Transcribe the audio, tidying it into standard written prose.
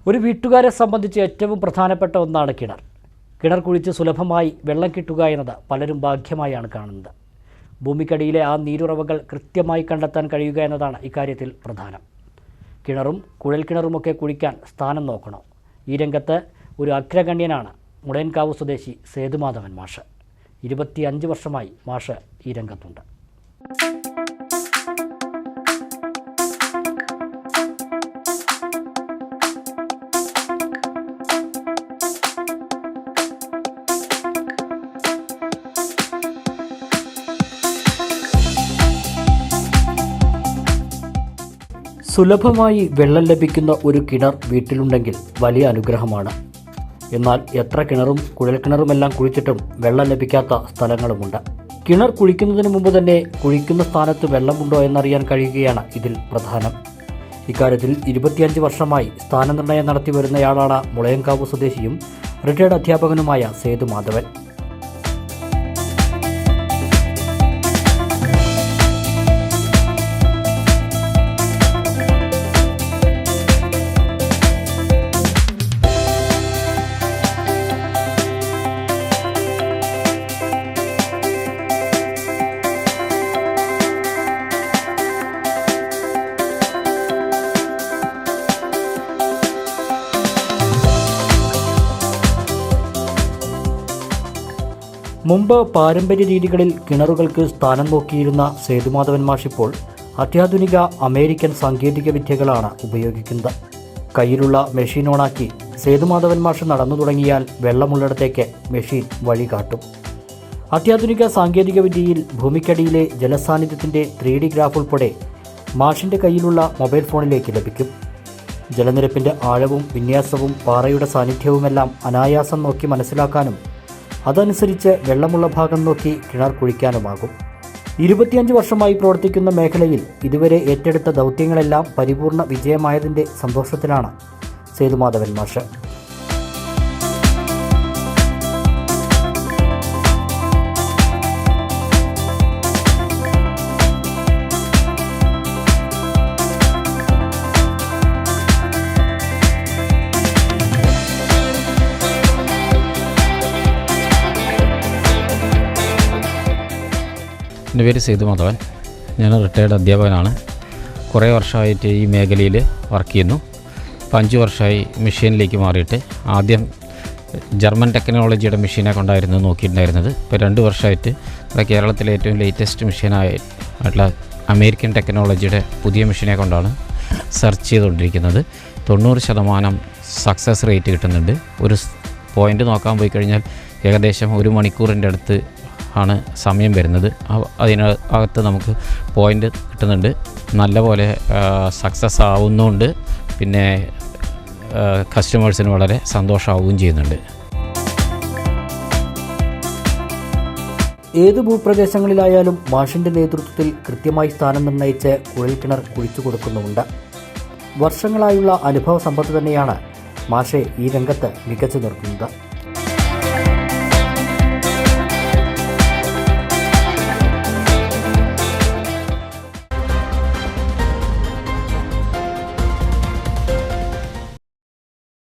ഒരു വീട്ടുകാരെ സംബന്ധിച്ച് ഏറ്റവും പ്രധാനപ്പെട്ട ഒന്നാണ് കിണർ. കിണർ കുഴിച്ച് സുലഭമായി വെള്ളം കിട്ടുക എന്നത് പലരും ഭാഗ്യമായാണ് കാണുന്നത്. ഭൂമിക്കടിയിലെ ആ നീരുറവകൾ കൃത്യമായി കണ്ടെത്താൻ കഴിയുക എന്നതാണ് ഇക്കാര്യത്തിൽ പ്രധാനം. കിണറും കുഴൽക്കിണറുമൊക്കെ കുഴിക്കാൻ സ്ഥാനം നോക്കണം. ഈ രംഗത്ത് ഒരു അഗ്രഗണ്യനാണ് മുളയൻകാവ് സ്വദേശി സേതുമാധവൻ മാഷ്. 25 വർഷമായി മാഷ് ഈ രംഗത്തുണ്ട്. സുലഭമായി വെള്ളം ലഭിക്കുന്ന ഒരു കിണർ വീട്ടിലുണ്ടെങ്കിൽ വലിയ അനുഗ്രഹമാണ്. എന്നാൽ എത്ര കിണറും കുഴൽക്കിണറുമെല്ലാം കുഴിച്ചിട്ടും വെള്ളം ലഭിക്കാത്ത സ്ഥലങ്ങളുമുണ്ട്. കിണർ കുഴിക്കുന്നതിന് മുമ്പ് തന്നെ കുഴിക്കുന്ന സ്ഥാനത്ത് വെള്ളമുണ്ടോ എന്നറിയാൻ കഴിയുകയാണ് ഇതിൽ പ്രധാനം. ഇക്കാര്യത്തിൽ 25 വർഷമായി സ്ഥാനനിർണ്ണയം നടത്തി വരുന്നയാളാണ് മുളയൻകാവ് സ്വദേശിയും റിട്ടയർഡ് അധ്യാപകനുമായ സേതുമാധവൻ. മുമ്പ് പാരമ്പര്യ രീതികളിൽ കിണറുകൾക്ക് സ്ഥാനം നോക്കിയിരുന്ന സേതുമാധവൻ മാഷിപ്പോൾ അത്യാധുനിക അമേരിക്കൻ സാങ്കേതിക വിദ്യകളാണ് ഉപയോഗിക്കുന്നത്. കയ്യിലുള്ള മെഷീൻ ഓണാക്കി സേതുമാധവൻ മാഷ് നടന്നു തുടങ്ങിയാൽ വെള്ളമുള്ളിടത്തേക്ക് മെഷീൻ വഴി കാട്ടും. അത്യാധുനിക സാങ്കേതിക വിദ്യയിൽ ഭൂമിക്കടിയിലെ ജലസാന്നിധ്യത്തിൻ്റെ 3D ഗ്രാഫ് ഉൾപ്പെടെ മാഷിൻ്റെ കയ്യിലുള്ള മൊബൈൽ ഫോണിലേക്ക് ലഭിക്കും. ജലനിരപ്പിൻ്റെ ആഴവും വിന്യാസവും പാറയുടെ സാന്നിധ്യവുമെല്ലാം അനായാസം നോക്കി മനസ്സിലാക്കാനും അതനുസരിച്ച് വെള്ളമുള്ള ഭാഗം നോക്കി കിണർ കുഴിക്കാനുമാകും. 25 വർഷമായി പ്രവർത്തിക്കുന്ന മേഖലയിൽ ഇതുവരെ ഏറ്റെടുത്ത ദൗത്യങ്ങളെല്ലാം പരിപൂർണ വിജയമായതിൻ്റെ സന്തോഷത്തിലാണ് സേതുമാധവൻ മാഷ്. എൻ്റെ പേര് സേതുമാധവൻ. ഞാൻ റിട്ടയർഡ് അധ്യാപകനാണ്. കുറേ വർഷമായിട്ട് ഈ മേഖലയിൽ വർക്ക് ചെയ്യുന്നു. ഇപ്പോൾ 5 വർഷമായി മെഷീനിലേക്ക് മാറിയിട്ട്. ആദ്യം ജർമ്മൻ ടെക്നോളജിയുടെ മെഷീനെ കൊണ്ടായിരുന്നു നോക്കിയിട്ടുണ്ടായിരുന്നത്. ഇപ്പോൾ 2 വർഷമായിട്ട് ഇവിടെ കേരളത്തിലെ ഏറ്റവും ലേറ്റസ്റ്റ് മെഷീനായിട്ടുള്ള അമേരിക്കൻ ടെക്നോളജിയുടെ പുതിയ മെഷീനെ കൊണ്ടാണ് സെർച്ച് ചെയ്തുകൊണ്ടിരിക്കുന്നത്. 90% സക്സസ് റേറ്റ് കിട്ടുന്നുണ്ട്. ഒരു പോയിൻ്റ് നോക്കാൻ പോയി കഴിഞ്ഞാൽ ഏകദേശം 1 മണിക്കൂറിൻ്റെ അടുത്ത് ആണ് സമയം വരുന്നത്. അതിനകത്ത് നമുക്ക് പോയിൻ്റ് കിട്ടുന്നുണ്ട്. നല്ലപോലെ സക്സസ് ആവുന്നുണ്ട്. പിന്നെ കസ്റ്റമേഴ്സിന് വളരെ സന്തോഷമാവുകയും ചെയ്യുന്നുണ്ട്. ഏത് ഭൂപ്രദേശങ്ങളിലായാലും മാഷിൻ്റെ നേതൃത്വത്തിൽ കൃത്യമായി സ്ഥാനം നിർണ്ണയിച്ച് കുഴൽക്കിണർ കുഴിച്ചു കൊടുക്കുന്നുമുണ്ട്. വർഷങ്ങളായുള്ള അനുഭവ സമ്പത്ത് തന്നെയാണ് മാഷെ ഈ രംഗത്ത് മികച്ചു നിർത്തുന്നത്.